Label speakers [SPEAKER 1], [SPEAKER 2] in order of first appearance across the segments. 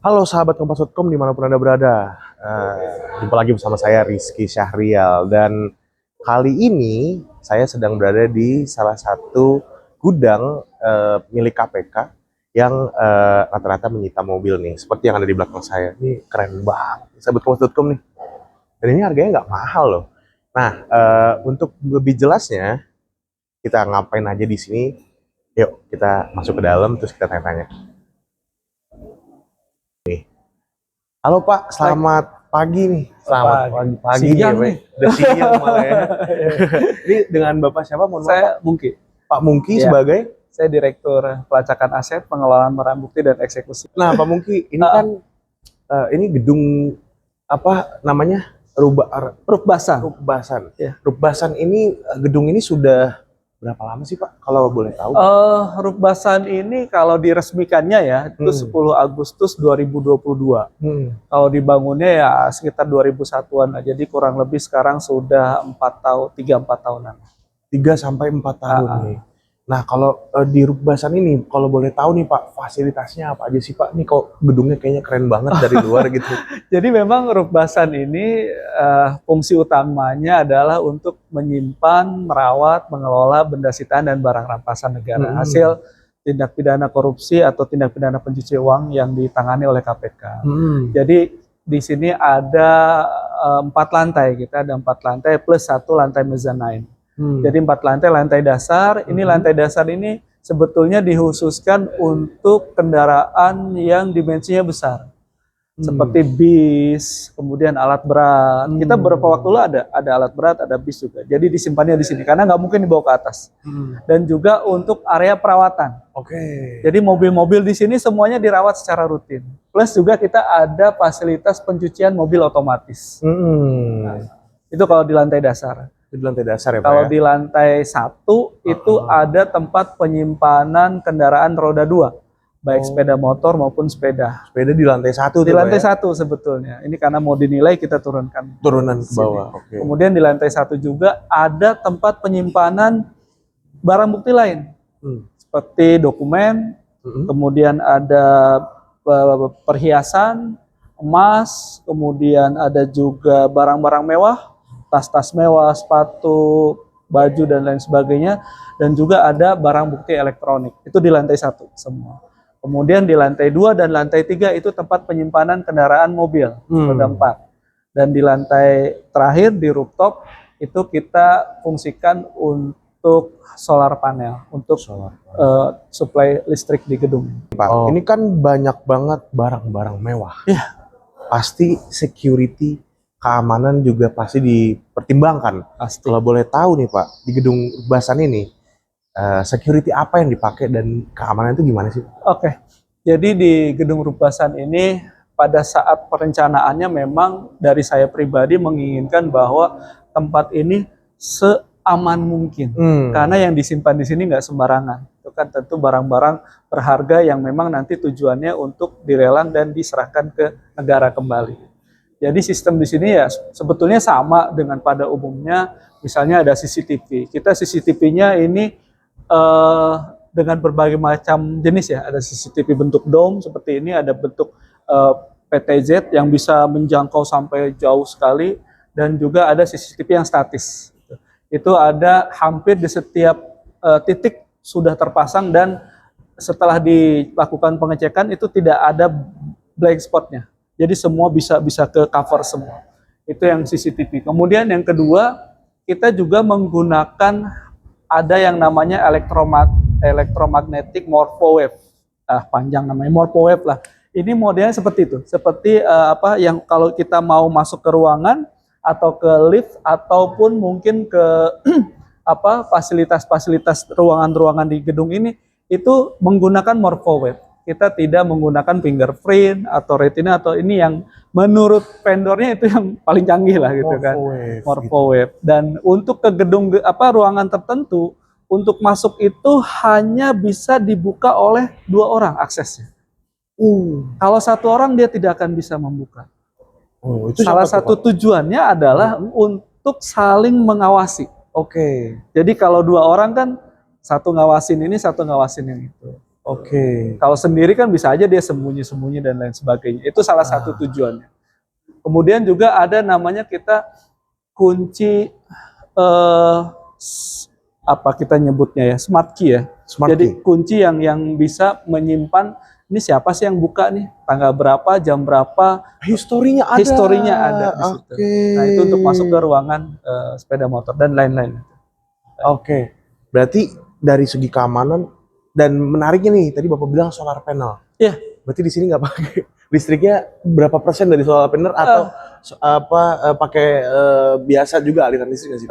[SPEAKER 1] Halo sahabat Kompas.com dimanapun Anda berada. Jumpa lagi bersama saya Rizky Syahrial. Dan kali ini saya sedang berada di salah satu gudang milik KPK yang rata-rata menyita mobil nih. Seperti yang ada di belakang saya. Ini keren banget sahabat Kompas.com nih. Dan ini harganya nggak mahal loh. Nah, untuk lebih jelasnya kita ngapain aja di sini. Yuk kita masuk ke dalam terus kita tanya-tanya. Halo Pak, selamat pagi nih. Selamat pagi
[SPEAKER 2] Siang nih.
[SPEAKER 1] Udah siang malah ya. Ini dengan Bapak siapa? Mohon maaf.
[SPEAKER 2] Saya Mungki.
[SPEAKER 1] Pak Mungki
[SPEAKER 2] Ya.
[SPEAKER 1] sebagai.
[SPEAKER 2] Saya Direktur Pelacakan Aset, Pengelolaan Barang Bukti dan Eksekusi.
[SPEAKER 1] Nah, Pak Mungki, ini kan ini gedung apa namanya?
[SPEAKER 2] Rukbasan.
[SPEAKER 1] Rukbasan.
[SPEAKER 2] Ya.
[SPEAKER 1] Rukbasan ini gedung ini sudah berapa lama sih Pak? Kalau boleh tahu.
[SPEAKER 2] Rukbasan ini kalau diresmikannya ya itu 10 Agustus 2022. Kalau dibangunnya ya sekitar 2001-an lah. Jadi kurang lebih sekarang sudah 3-4 tahunan.
[SPEAKER 1] 3 sampai 4 tahun nih. Nah, kalau di Rukbasan ini, kalau boleh tahu nih Pak, fasilitasnya apa aja sih Pak? Nih kok gedungnya kayaknya keren banget dari luar gitu.
[SPEAKER 2] Jadi memang Rukbasan ini fungsi utamanya adalah untuk menyimpan, merawat, mengelola benda sitaan dan barang rampasan negara hasil tindak pidana korupsi atau tindak pidana pencucian uang yang ditangani oleh KPK. Jadi di sini ada 4 lantai, kita ada 4 lantai plus 1 lantai mezzanine. Jadi 4 lantai dasar. Ini lantai dasar ini sebetulnya dikhususkan untuk kendaraan yang dimensinya besar, seperti bis, kemudian alat berat. Kita beberapa waktu lalu ada alat berat, ada bis juga. Jadi disimpannya di sini karena nggak mungkin dibawa ke atas. Dan juga untuk area perawatan. Jadi mobil-mobil di sini semuanya dirawat secara rutin. Plus juga kita ada fasilitas pencucian mobil otomatis. Nah, itu kalau di lantai dasar.
[SPEAKER 1] Di lantai dasar ya Pak.
[SPEAKER 2] Kalau
[SPEAKER 1] ya?
[SPEAKER 2] di lantai 1 itu ada tempat penyimpanan kendaraan roda 2, baik sepeda motor maupun sepeda.
[SPEAKER 1] Sepeda di lantai 1
[SPEAKER 2] Di lantai 1 sebetulnya. Ini karena mau dinilai kita turunkan.
[SPEAKER 1] Turunan ke bawah.
[SPEAKER 2] Kemudian di lantai 1 juga ada tempat penyimpanan barang bukti lain, seperti dokumen, kemudian ada perhiasan, emas, kemudian ada juga barang-barang mewah, tas-tas mewah, sepatu, baju dan lain sebagainya, dan juga ada barang bukti elektronik. Itu di lantai 1 semua. Kemudian di lantai 2 dan lantai 3 itu tempat penyimpanan kendaraan mobil, roda 4. Dan di lantai terakhir di rooftop itu kita fungsikan untuk solar panel, untuk suplai listrik di gedung.
[SPEAKER 1] Pak, ini kan banyak banget barang-barang mewah. Pasti security, keamanan juga pasti dipertimbangkan. Kalau boleh tahu nih Pak, di gedung Rukbasan ini security apa yang dipakai dan keamanan itu gimana sih?
[SPEAKER 2] Jadi di gedung Rukbasan ini pada saat perencanaannya memang dari saya pribadi menginginkan bahwa tempat ini seaman mungkin, karena yang disimpan di sini nggak sembarangan. Itu kan tentu barang-barang berharga yang memang nanti tujuannya untuk dilelang dan diserahkan ke negara kembali. Jadi sistem di sini ya sebetulnya sama dengan pada umumnya, misalnya ada CCTV. Kita CCTV-nya ini dengan berbagai macam jenis ya. Ada CCTV bentuk dome seperti ini, ada bentuk PTZ yang bisa menjangkau sampai jauh sekali, dan juga ada CCTV yang statis. Itu ada hampir di setiap titik sudah terpasang, dan setelah dilakukan pengecekan itu tidak ada blind spotnya. Jadi semua bisa ke cover semua. Itu yang CCTV. Kemudian yang kedua, kita juga menggunakan ada yang namanya electromagnetic morphowave. Panjang namanya morphowave lah. Ini modelnya seperti itu. Seperti yang kalau kita mau masuk ke ruangan atau ke lift ataupun mungkin ke fasilitas-fasilitas ruangan-ruangan di gedung ini itu menggunakan morphowave. Kita tidak menggunakan fingerprint atau retina, atau ini yang menurut vendornya itu yang paling canggih lah gitu kan, morphowave. Dan untuk ke gedung ruangan tertentu, untuk masuk itu hanya bisa dibuka oleh 2 orang aksesnya. Kalau 1 orang dia tidak akan bisa membuka. Itu salah satu tujuannya adalah untuk saling mengawasi. Jadi kalau 2 orang kan, 1 ngawasin ini, 1 ngawasin yang itu.
[SPEAKER 1] Oke.
[SPEAKER 2] Kalau sendiri kan bisa aja dia sembunyi-sembunyi dan lain sebagainya. Itu salah satu tujuannya. Kemudian juga ada namanya kita kunci apa kita nyebutnya ya, smart key ya.
[SPEAKER 1] Smart
[SPEAKER 2] Jadi
[SPEAKER 1] key.
[SPEAKER 2] kunci yang bisa menyimpan ini siapa sih yang buka nih, tanggal berapa, jam berapa,
[SPEAKER 1] Historinya ada.
[SPEAKER 2] historinya ada di situ.
[SPEAKER 1] Oke.
[SPEAKER 2] Nah itu untuk masuk ke ruangan sepeda motor dan lain-lain.
[SPEAKER 1] Oke. Berarti dari segi keamanan dan menariknya nih, tadi Bapak bilang solar panel.
[SPEAKER 2] Iya.
[SPEAKER 1] Berarti di sini nggak pakai listriknya berapa persen dari solar panel atau pakai biasa juga aliran listrik nggak sih?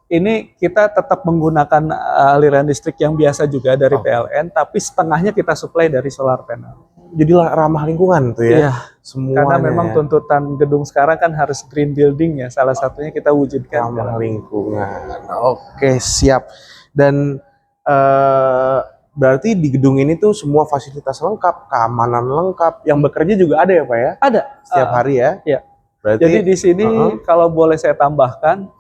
[SPEAKER 2] Ini kita tetap menggunakan aliran listrik yang biasa juga dari PLN, tapi setengahnya kita suplai dari solar panel.
[SPEAKER 1] Jadi ramah lingkungan tuh ya.
[SPEAKER 2] Iya.
[SPEAKER 1] Semuanya.
[SPEAKER 2] Karena memang tuntutan gedung sekarang kan harus green building ya. Salah satunya kita wujudkan
[SPEAKER 1] ramah lingkungan. Oke, siap. Dan berarti di gedung ini tuh semua fasilitas lengkap, keamanan lengkap, yang bekerja juga ada ya Pak ya?
[SPEAKER 2] Ada.
[SPEAKER 1] Setiap hari ya?
[SPEAKER 2] Iya.
[SPEAKER 1] Berarti,
[SPEAKER 2] jadi di sini kalau boleh saya tambahkan,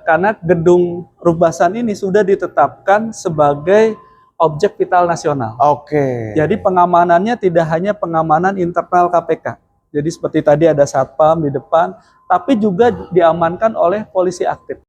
[SPEAKER 2] karena gedung Rubasan ini sudah ditetapkan sebagai objek vital nasional.
[SPEAKER 1] Oke.
[SPEAKER 2] Jadi pengamanannya tidak hanya pengamanan internal KPK. Jadi seperti tadi ada satpam di depan, tapi juga diamankan oleh polisi aktif.